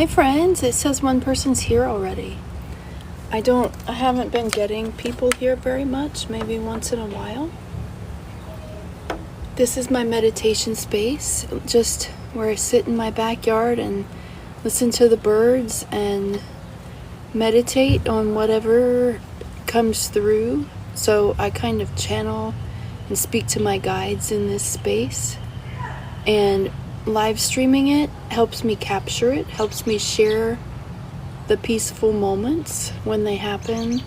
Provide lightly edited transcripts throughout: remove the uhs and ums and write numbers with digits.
Hi friends, it says one person's here already. I haven't been getting people here very much, maybe once in a while. This is my meditation space, just where I sit in my backyard and listen to the birds and meditate on whatever comes through. So I kind of channel and speak to my guides in this space. And live streaming it helps me capture it, helps me share the peaceful moments when they happen,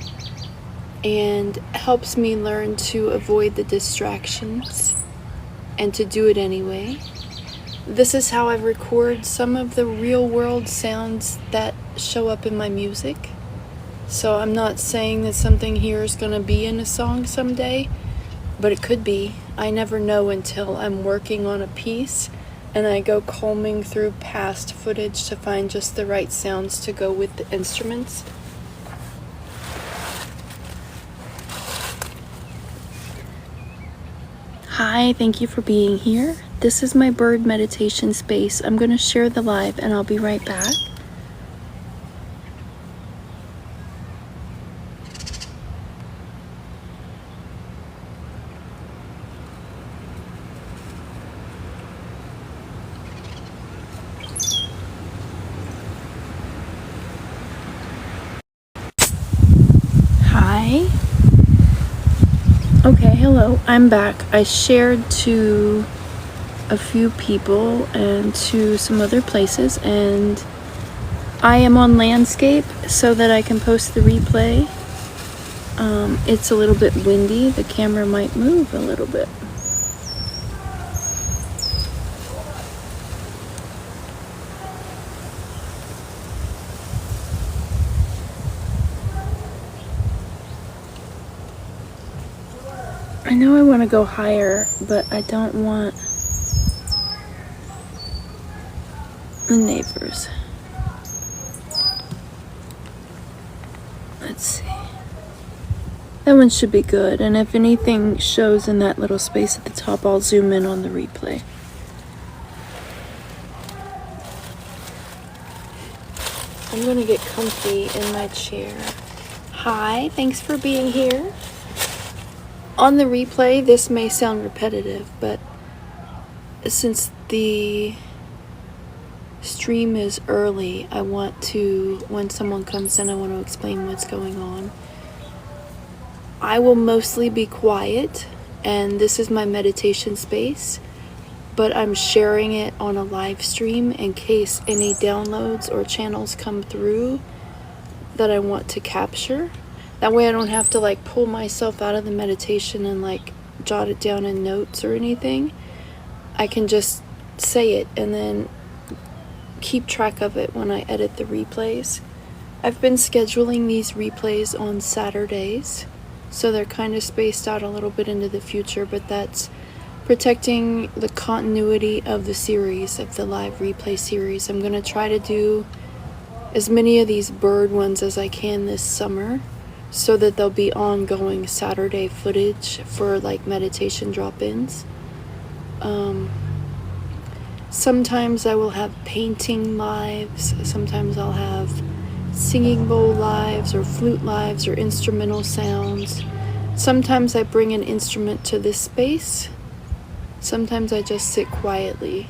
and helps me learn to avoid the distractions and to do it anyway. This is how I record some of the real world sounds that show up in my music. So I'm not saying that something here is going to be in a song someday, but it could be. I never know until I'm working on a piece and I go combing through past footage to find just the right sounds to go with the instruments. Hi, thank you for being here. This is my bird meditation space. I'm going to share the live and I'll be right back. Hi. Okay, hello, I'm back. I shared to a few people and to some other places, and I am on landscape so that I can post the replay. It's a little bit windy. The camera might move a little bit. I know I want to go higher, but I don't want the neighbors. Let's see. That one should be good, and if anything shows in that little space at the top, I'll zoom in on the replay. I'm going to get comfy in my chair. Hi, thanks for being here. On the replay, this may sound repetitive, but since the stream is early, I want to, when someone comes in, I want to explain what's going on. I will mostly be quiet, and this is my meditation space, but I'm sharing it on a live stream in case any downloads or channels come through that I want to capture. That way I don't have to pull myself out of the meditation and jot it down in notes or anything. I can just say it and then keep track of it when I edit the replays. I've been scheduling these replays on Saturdays, so they're kind of spaced out a little bit into the future, but that's protecting the continuity of the series, of the live replay series. I'm going to try to do as many of these bird ones as I can this summer, so that there'll be ongoing Saturday footage for meditation drop-ins. Sometimes I will have painting lives, sometimes I'll have singing bowl lives or flute lives or instrumental sounds. Sometimes I bring an instrument to this space, sometimes I just sit quietly.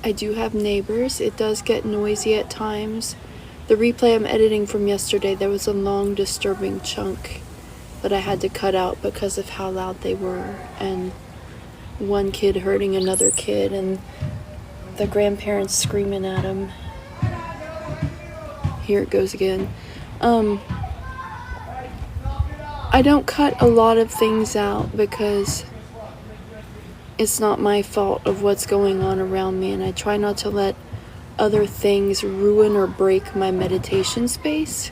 I do have neighbors. It does get noisy at times. The replay I'm editing from yesterday, there was a long disturbing chunk that I had to cut out because of how loud they were, and one kid hurting another kid and the grandparents screaming at him. Here it goes again. I don't cut a lot of things out because it's not my fault of what's going on around me, and I try not to let other things ruin or break my meditation space.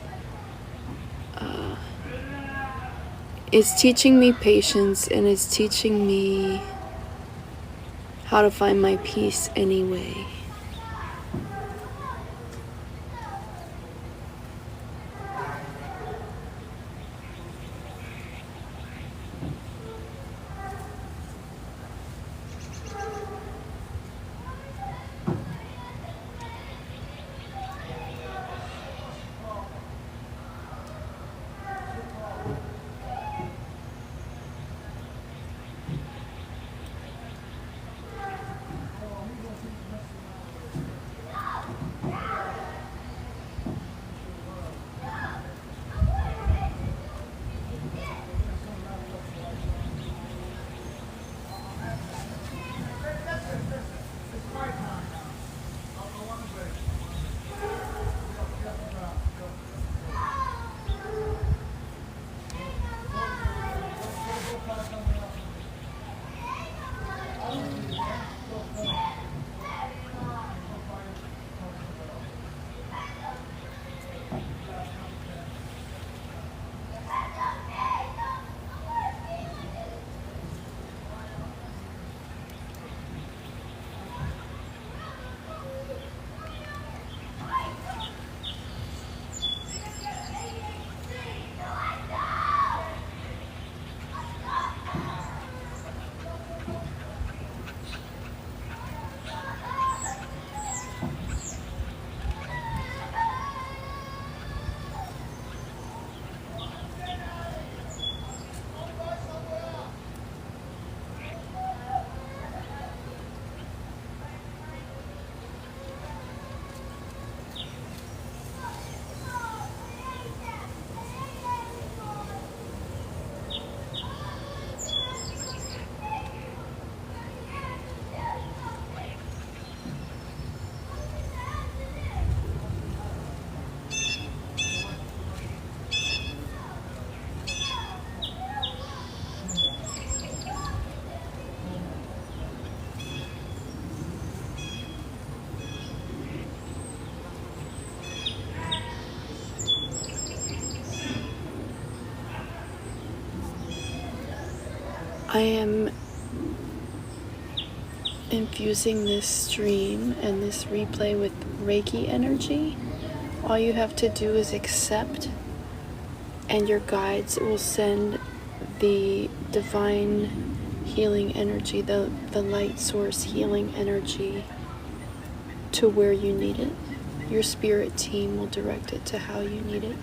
It's teaching me patience, and it's teaching me how to find my peace anyway. I am infusing this stream and this replay with Reiki energy. All you have to do is accept, and your guides will send the divine healing energy, the light source healing energy to where you need it. Your spirit team will direct it to how you need it.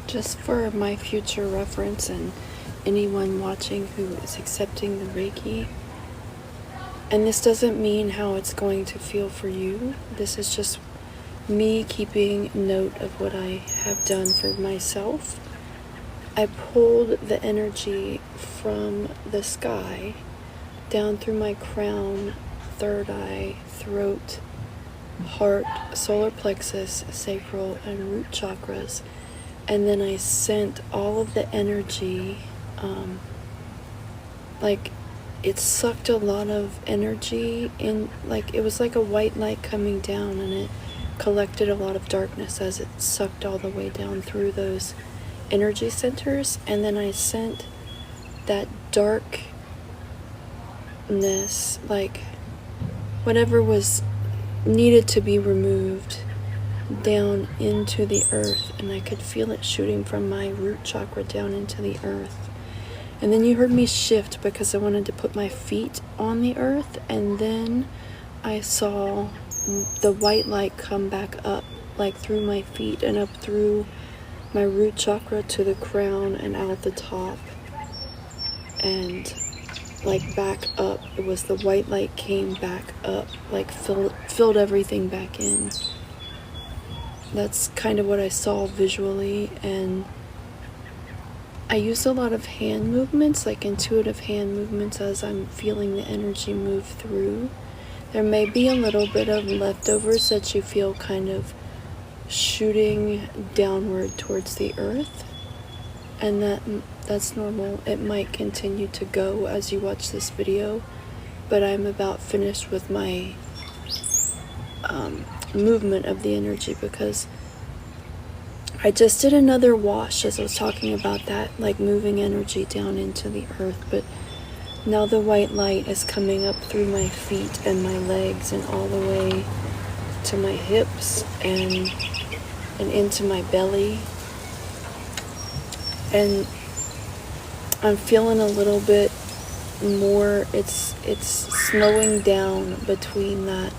Just for my future reference and anyone watching who is accepting the Reiki, and this doesn't mean how it's going to feel for you. This is just me keeping note of what I have done for myself. I pulled the energy from the sky down through my crown, third eye, throat, heart, solar plexus, sacral, and root chakras. And then I sent all of the energy, like it sucked a lot of energy in, like it was like a white light coming down, and it collected a lot of darkness as it sucked all the way down through those energy centers. And then I sent that darkness, like whatever was needed to be removed, down into the earth, and I could feel it shooting from my root chakra down into the earth. And then you heard me shift because I wanted to put my feet on the earth, and then I saw the white light come back up, like through my feet and up through my root chakra to the crown and out the top, and like back up. It was the white light came back up, like filled everything back in. That's kind of what I saw visually, and I used a lot of hand movements, like intuitive hand movements, as I'm feeling the energy move through. There may be a little bit of leftovers that you feel kind of shooting downward towards the earth, and that's normal. It might continue to go as you watch this video, but I'm about finished with my movement of the energy, because I just did another wash as I was talking about that, like moving energy down into the earth. But now the white light is coming up through my feet and my legs and all the way to my hips and into my belly, and I'm feeling a little bit more. It's slowing down between that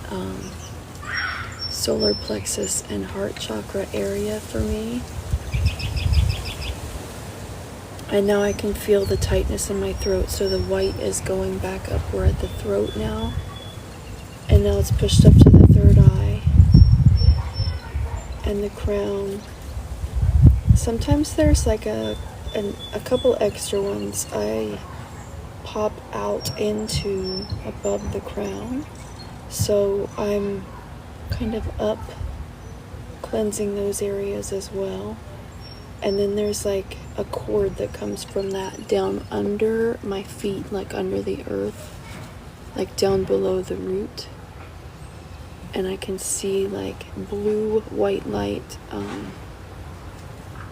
solar plexus and heart chakra area for me. And now I can feel the tightness in my throat, so the white is going back up. We're at the throat now, and now it's pushed up to the third eye and the crown, sometimes there's like a couple extra ones I pop out into above the crown, so I'm kind of up cleansing those areas as well. And then there's like a cord that comes from that down under my feet, like under the earth, like down below the root. And I can see like blue white light,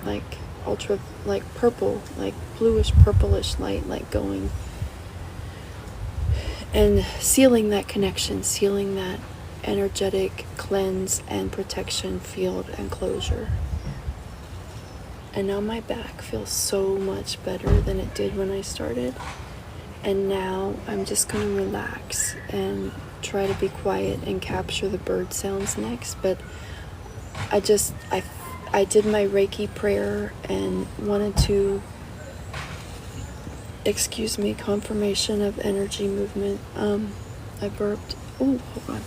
like ultra, like purple, like bluish purplish light, like going and sealing that connection, sealing that energetic cleanse and protection field and closure. And now my back feels so much better than it did when I started. And now I'm just going to relax and try to be quiet and capture the bird sounds next. But I did my Reiki prayer and wanted to, confirmation of energy movement. I burped. Oh, hold on.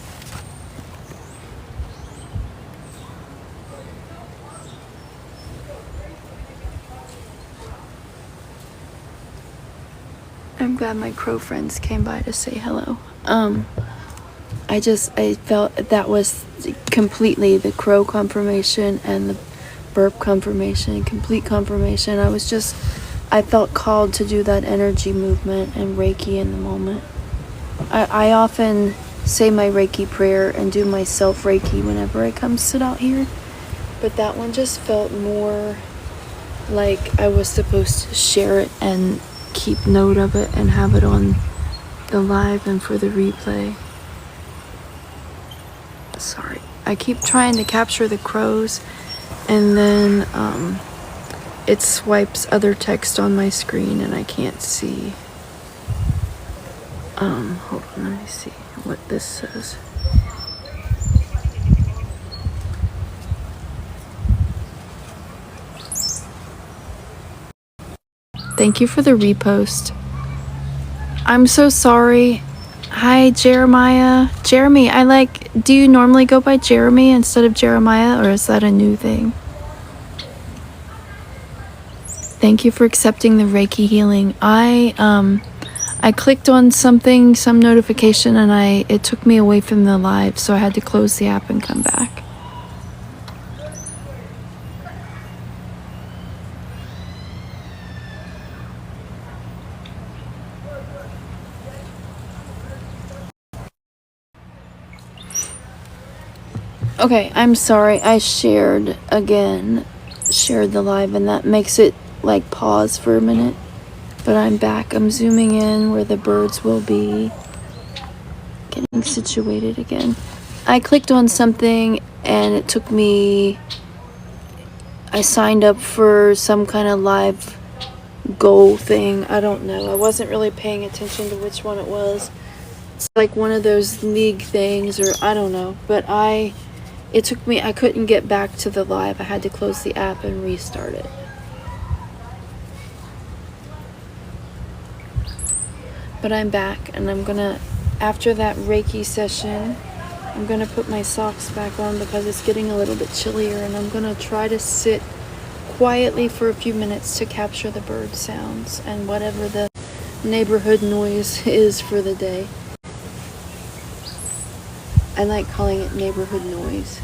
I'm glad my crow friends came by to say hello. I felt that was completely the crow confirmation and the burp confirmation, complete confirmation. I felt called to do that energy movement and Reiki in the moment. I often say my Reiki prayer and do my self Reiki whenever I come sit out here, but that one just felt more like I was supposed to share it and keep note of it and have it on the live and for the replay. Sorry, I keep trying to capture the crows and then it swipes other text on my screen and I can't see. Hold on, let me see what this says. Thank you for the repost. I'm so sorry. Hi, Jeremiah. Jeremy, do you normally go by Jeremy instead of Jeremiah, or is that a new thing? Thank you for accepting the Reiki healing. I clicked on something, some notification, and it took me away from the live, so I had to close the app and come back. Okay, I'm sorry. I shared the live, and that makes it like pause for a minute. But I'm back. I'm zooming in where the birds will be. Getting situated again. I clicked on something and it took me... I signed up for some kind of live goal thing. I don't know. I wasn't really paying attention to which one it was. It's like one of those league things, or I don't know. But I couldn't get back to the live. I had to close the app and restart it. But I'm back, and I'm gonna, after that Reiki session, I'm gonna put my socks back on because it's getting a little bit chillier, and I'm gonna try to sit quietly for a few minutes to capture the bird sounds and whatever the neighborhood noise is for the day. I like calling it neighborhood noise.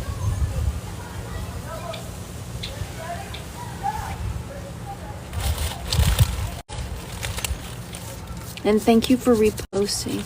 And thank you for reposting.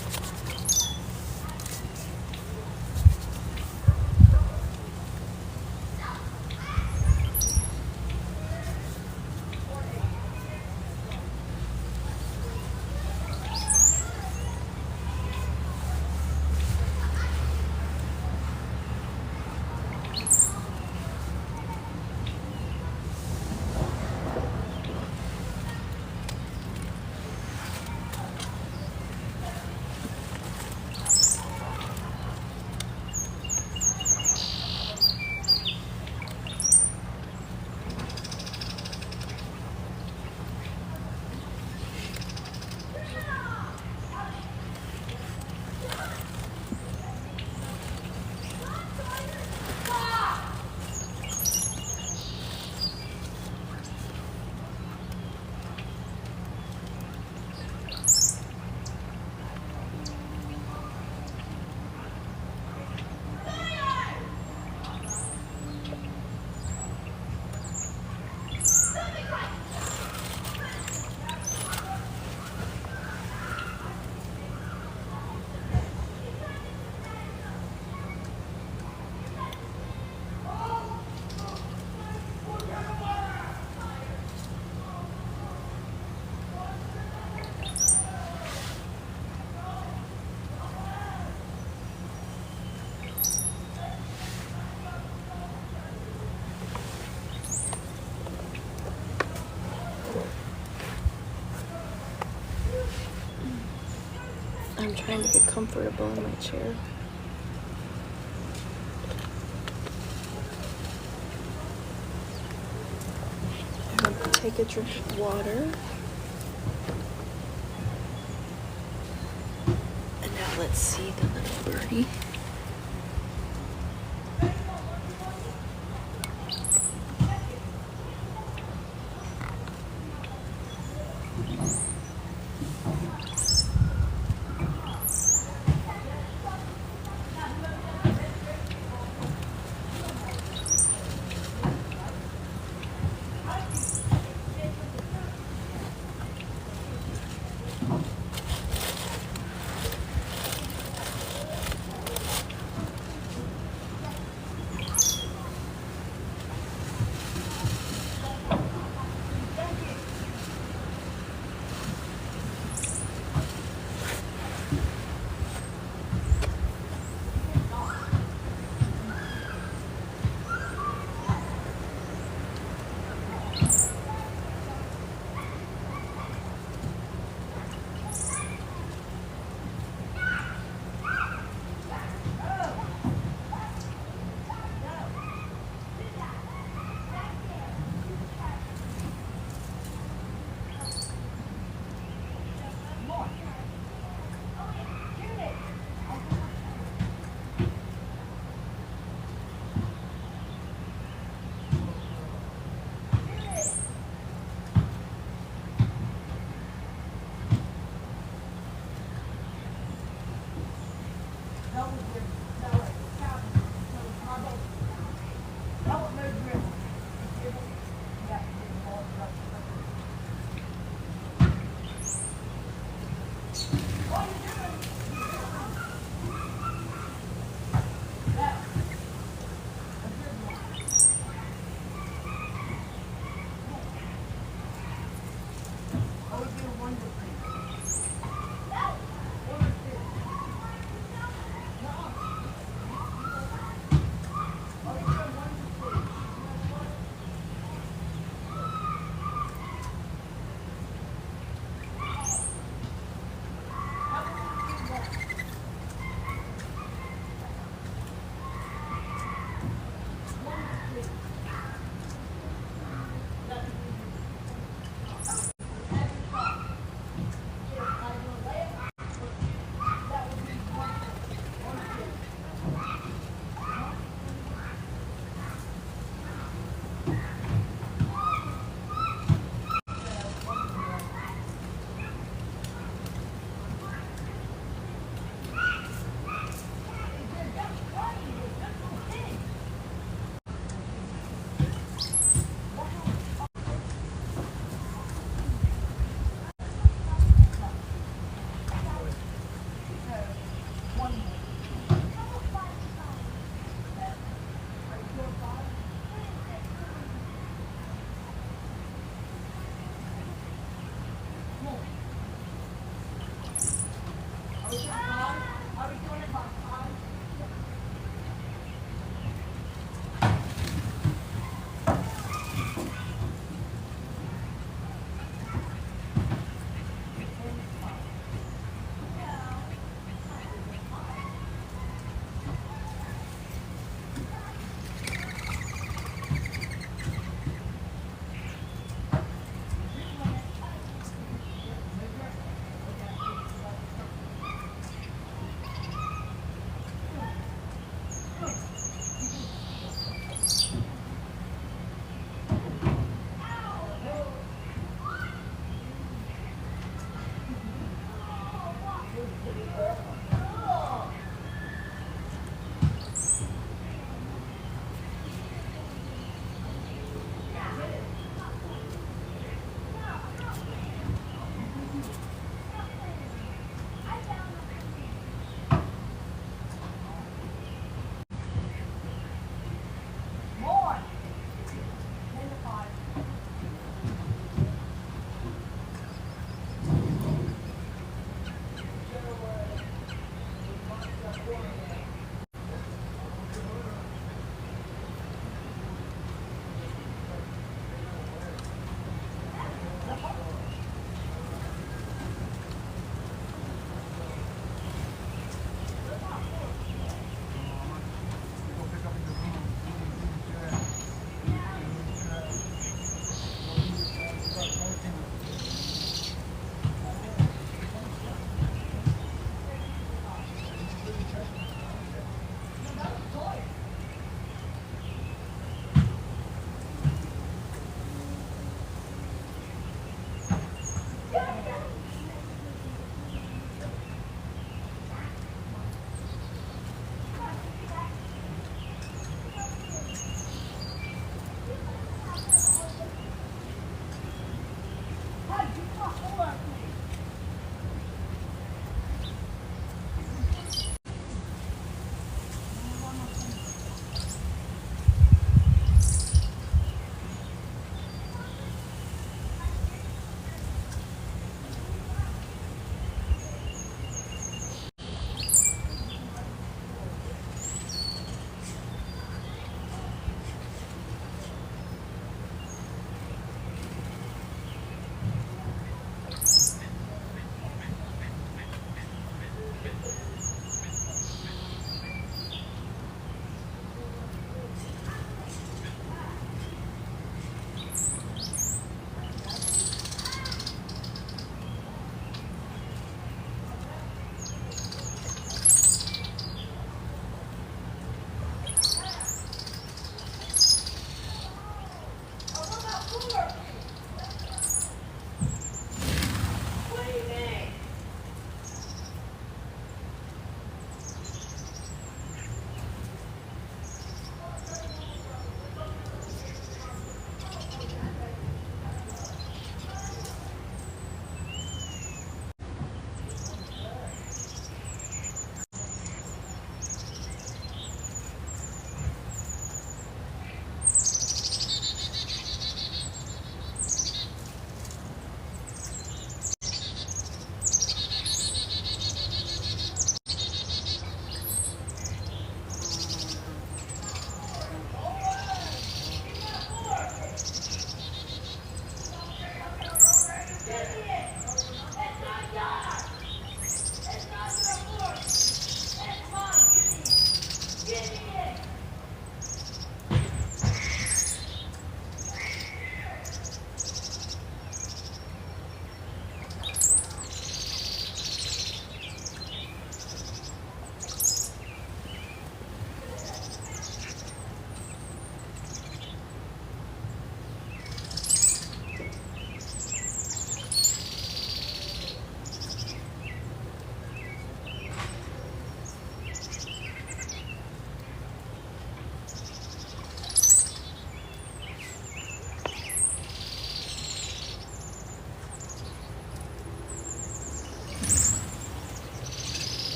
I'm trying to get comfortable in my chair. I'm going to take a drink of water. And now let's see the little birdie.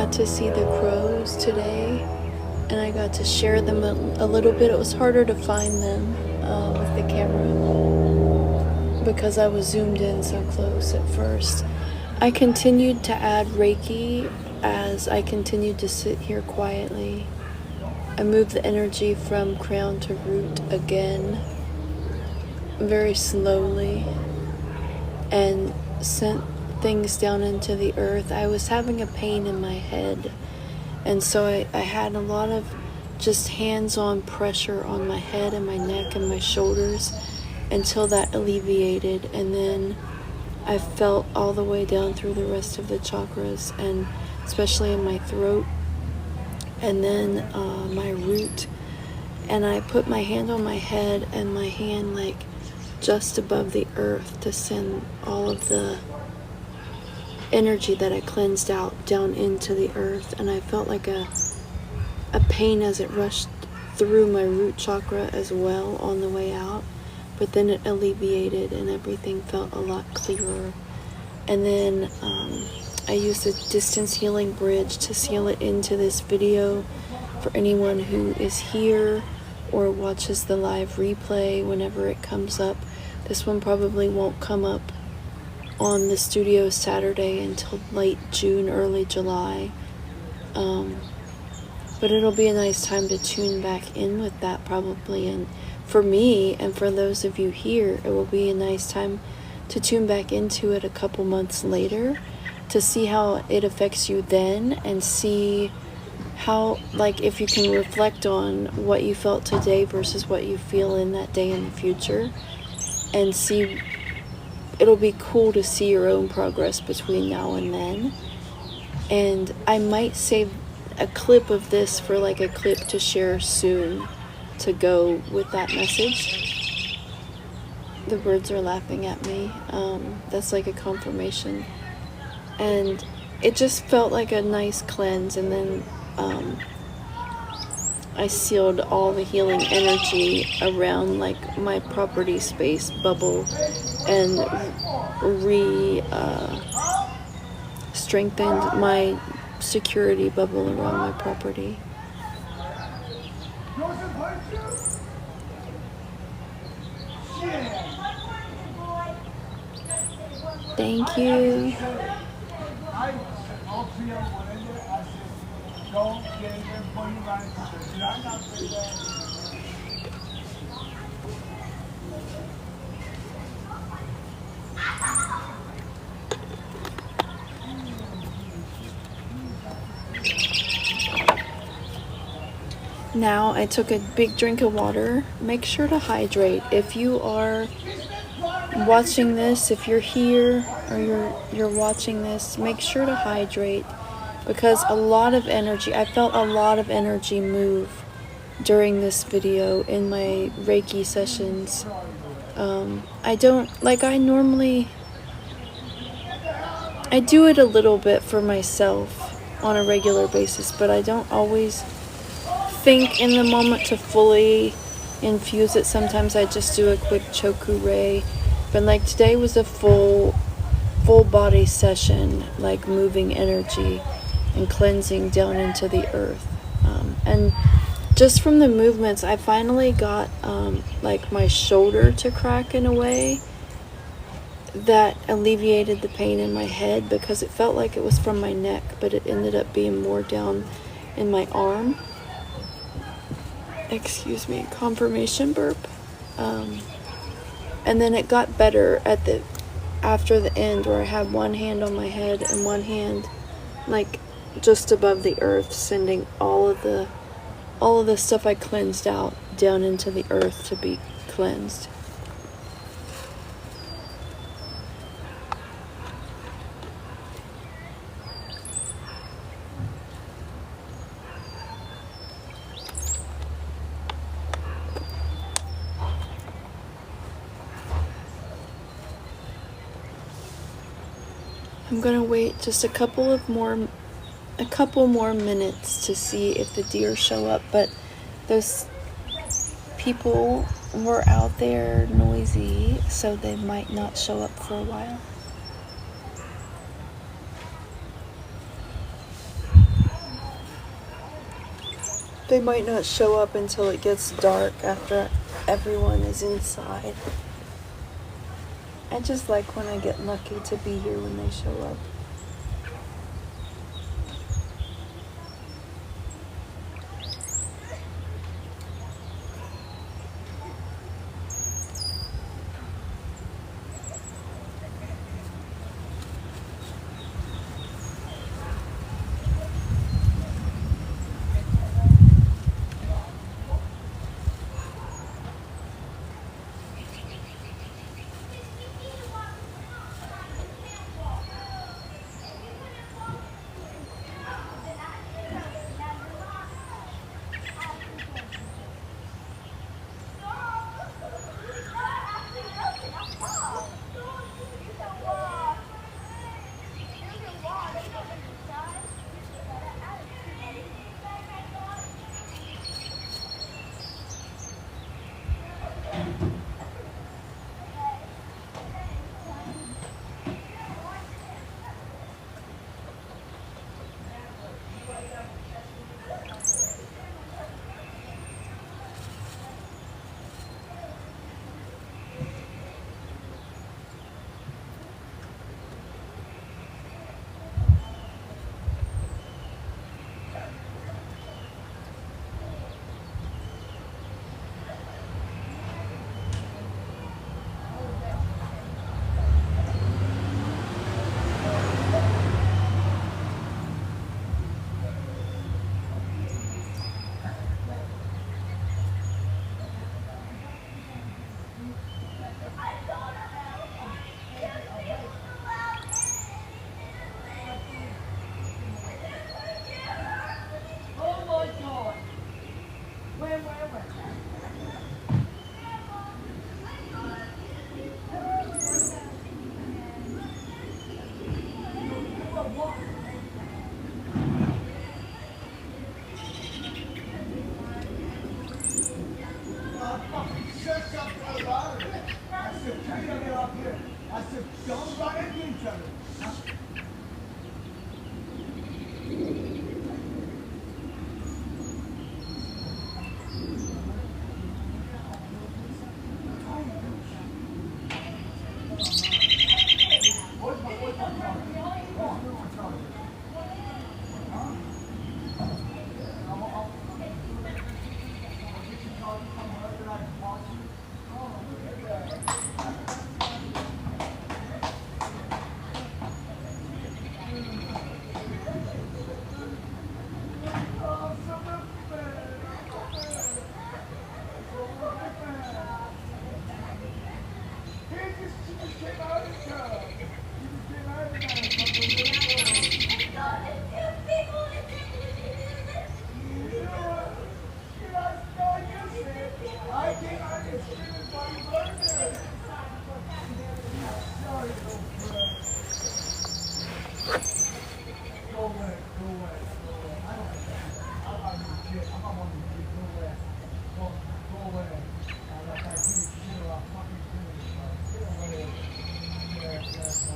got to see the crows today, and I got to share them a little bit. It was harder to find them with the camera because I was zoomed in so close at first. I continued to add Reiki as I continued to sit here quietly. I moved the energy from crown to root again, very slowly, and sent things down into the earth. I was having a pain in my head, and so I had a lot of just hands-on pressure on my head and my neck and my shoulders until that alleviated, and then I felt all the way down through the rest of the chakras, and especially in my throat, and then my root. And I put my hand on my head and my hand like just above the earth to send all of the energy that I cleansed out down into the earth. And I felt like a pain as it rushed through my root chakra as well on the way out, but then it alleviated and everything felt a lot clearer. And then I used a distance healing bridge to seal it into this video for anyone who is here or watches the live replay whenever it comes up. This one probably won't come up on the studio Saturday until late June, early July. But it'll be a nice time to tune back in with that probably. And for me and for those of you here, it will be a nice time to tune back into it a couple months later to see how it affects you then, and see how, like, if you can reflect on what you felt today versus what you feel in that day in the future, and see, it'll be cool to see your own progress between now and then. And I might save a clip of this for like a clip to share soon to go with that message. The birds are laughing at me. That's like a confirmation. And it just felt like a nice cleanse. And then I sealed all the healing energy around like my property space bubble and strengthened my security bubble around my property. Thank you. Now I took a big drink of water. Make sure to hydrate. If you are watching this, if you're here or you're watching this, make sure to hydrate, because a lot of energy, I felt a lot of energy move during this video in my Reiki sessions. I do it a little bit for myself on a regular basis, but I don't always think in the moment to fully infuse it. Sometimes I just do a quick choku ray, but like today was a full body session, like moving energy and cleansing down into the earth. And just from the movements, I finally got like my shoulder to crack in a way that alleviated the pain in my head, because it felt like it was from my neck, but it ended up being more down in my arm. Excuse me, confirmation burp. And then it got better after the end, where I had one hand on my head and one hand like just above the earth, sending all of the stuff I cleansed out down into the earth to be cleansed. I'm gonna wait just a couple more minutes to see if the deer show up, but those people were out there noisy, so they might not show up for a while. They might not show up until it gets dark after everyone is inside. I just like when I get lucky to be here when they show up.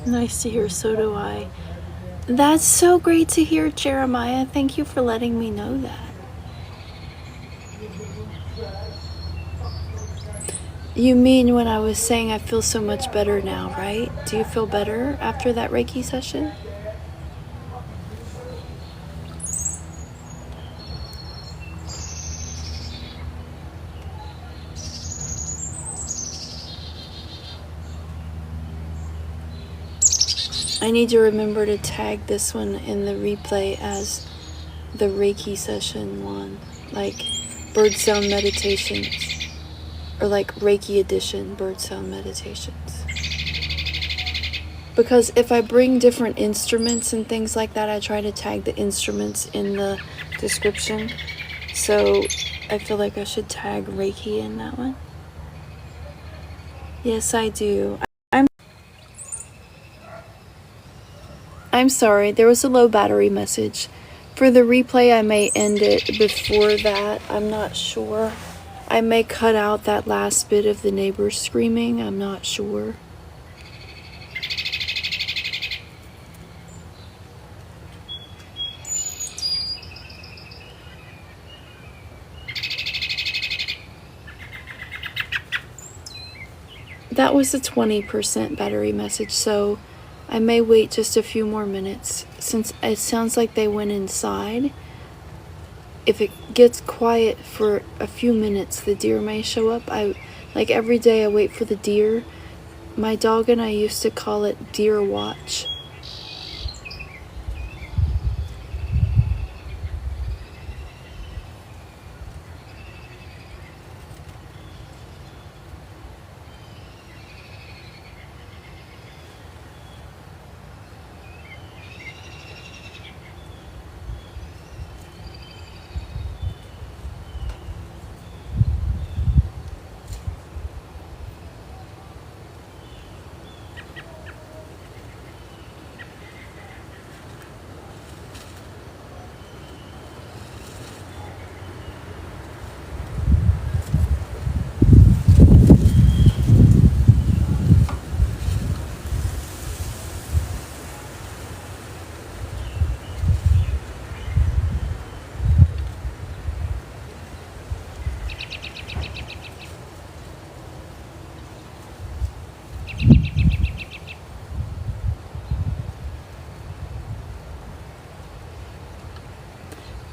Nice to hear, so do I. That's so great to hear, Jeremiah. Thank you for letting me know that. You mean when I was saying I feel so much better now, right? Do you feel better after that Reiki session? I need to remember to tag this one in the replay as the Reiki session one, like bird sound meditations, or like Reiki edition bird sound meditations. Because if I bring different instruments and things like that, I try to tag the instruments in the description. So I feel like I should tag Reiki in that one. Yes, I do. I'm sorry, there was a low battery message. For the replay, I may end it before that. I'm not sure. I may cut out that last bit of the neighbors screaming. I'm not sure. That was a 20% battery message, so I may wait just a few more minutes since it sounds like they went inside. If it gets quiet for a few minutes, the deer may show up. Like every day I wait for the deer. My dog and I used to call it deer watch.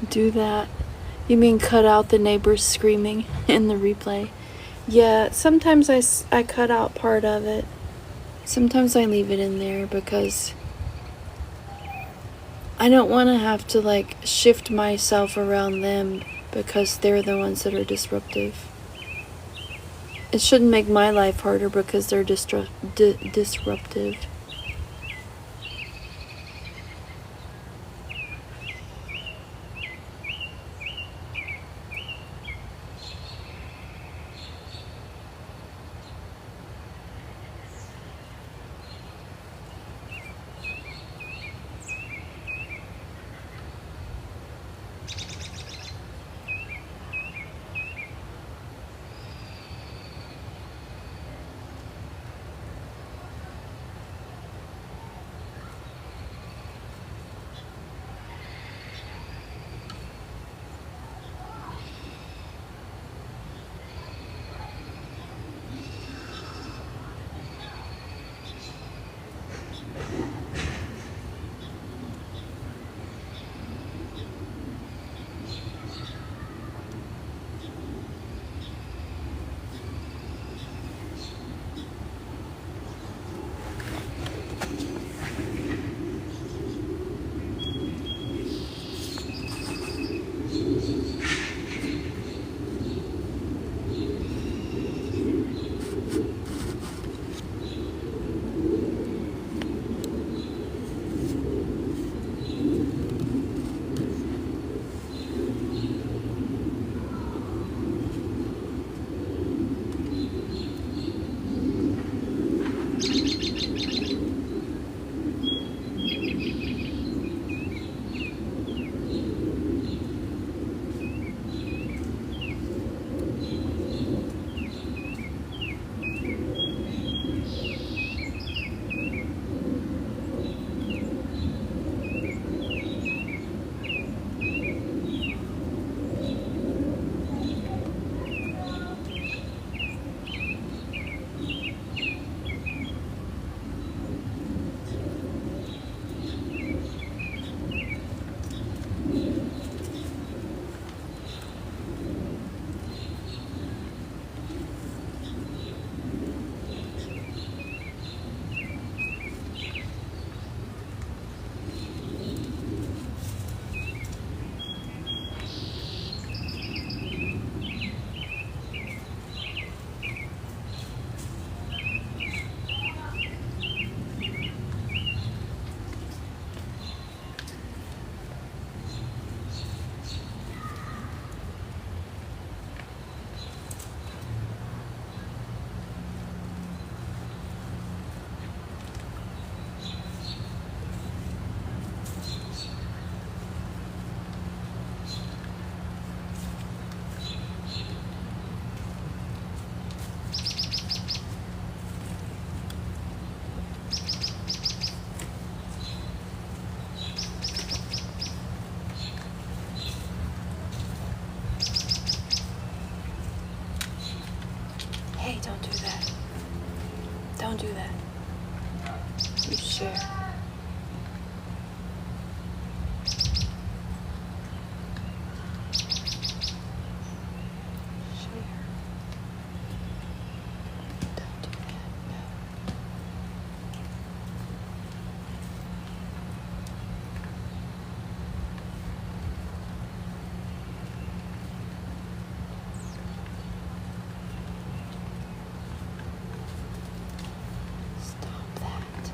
Do that. You mean cut out the neighbors screaming in the replay? Yeah, sometimes I cut out part of it. Sometimes I leave it in there because I don't want to have to like shift myself around them because they're the ones that are disruptive. It shouldn't make my life harder because they're disruptive. Hey, don't do that. Don't do that. You share. Share. Don't do that. No. Stop that.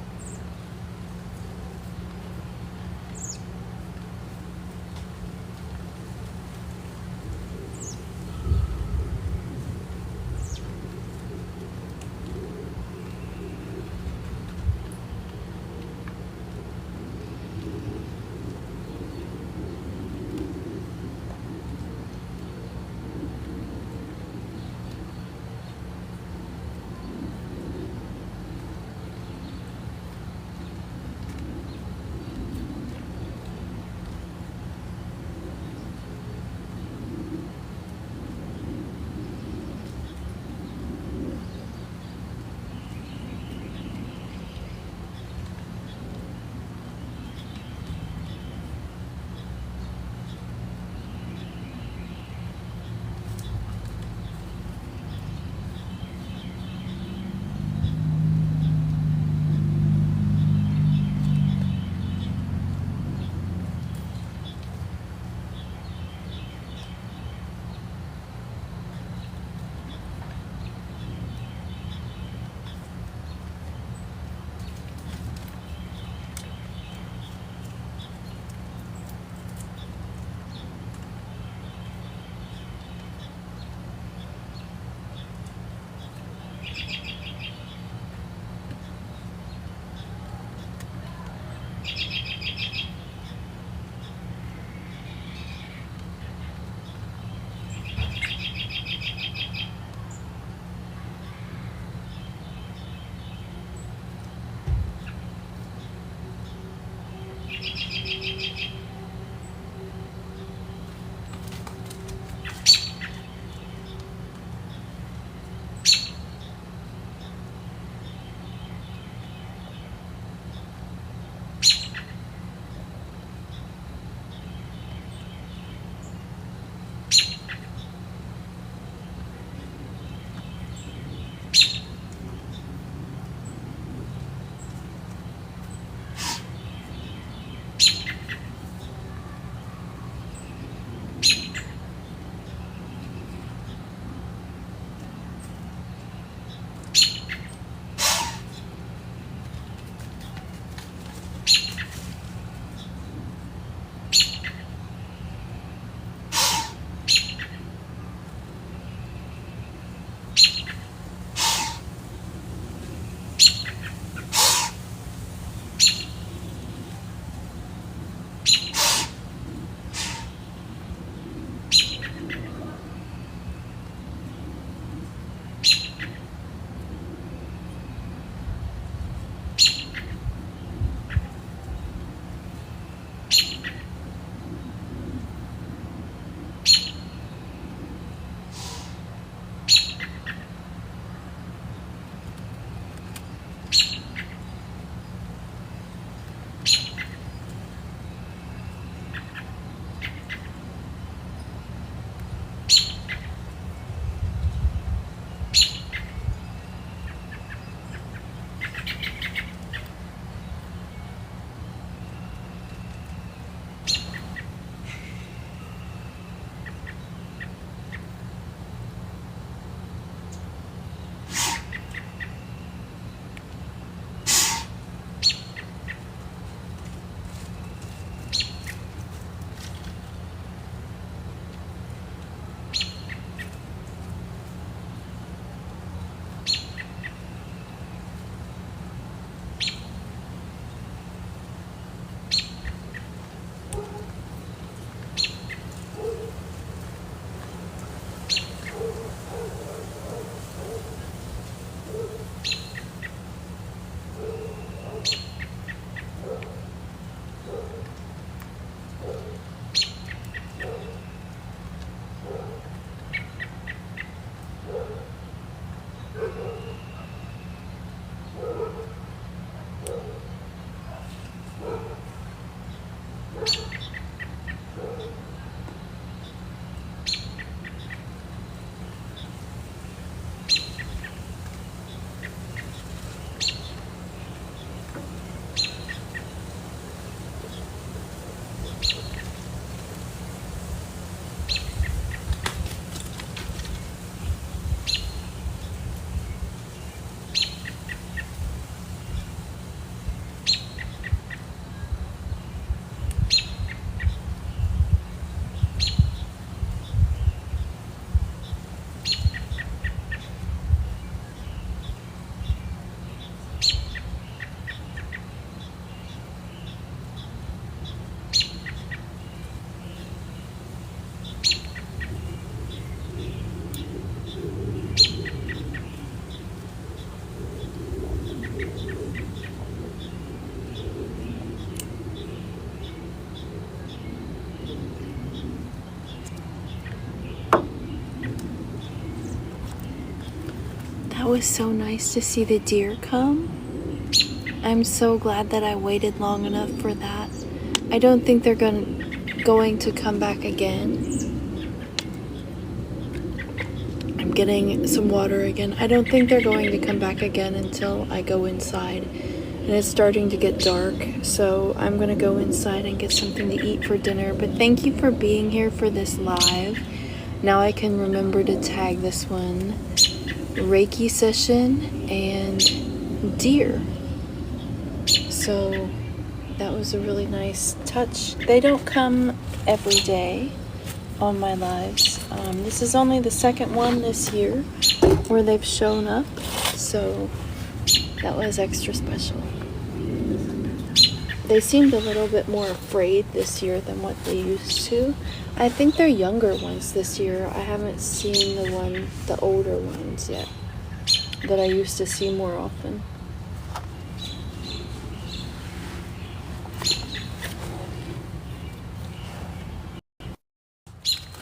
That was so nice to see the deer come. I'm so glad that I waited long enough for that. I don't think they're going to come back again. I'm getting some water again. I don't think they're going to come back again until I go inside. And it's starting to get dark, so I'm gonna go inside and get something to eat for dinner. But thank you for being here for this live. Now I can remember to tag this one Reiki session and deer. So that was a really nice touch. They don't come every day on my lives. This is only the second one this year where they've shown up, so that was extra special. They seemed a little bit more afraid this year than what they used to. I think they're younger ones this year. I haven't seen the older ones yet that I used to see more often.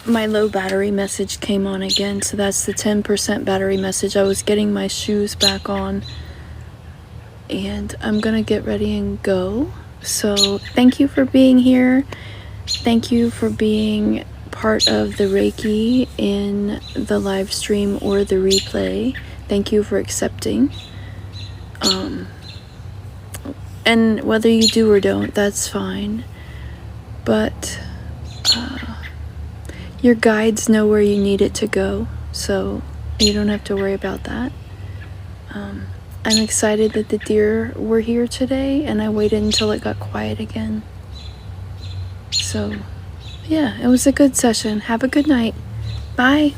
My low battery message came on again, so that's the 10% battery message. I was getting my shoes back on, and I'm gonna get ready and go. So thank you for being here. Thank you for being part of the Reiki in the live stream or the replay. Thank you for accepting. And whether you do or don't, that's fine. But your guides know where you need it to go, so you don't have to worry about that. I'm excited that the deer were here today, and I waited until it got quiet again. So, yeah, it was a good session. Have a good night. Bye.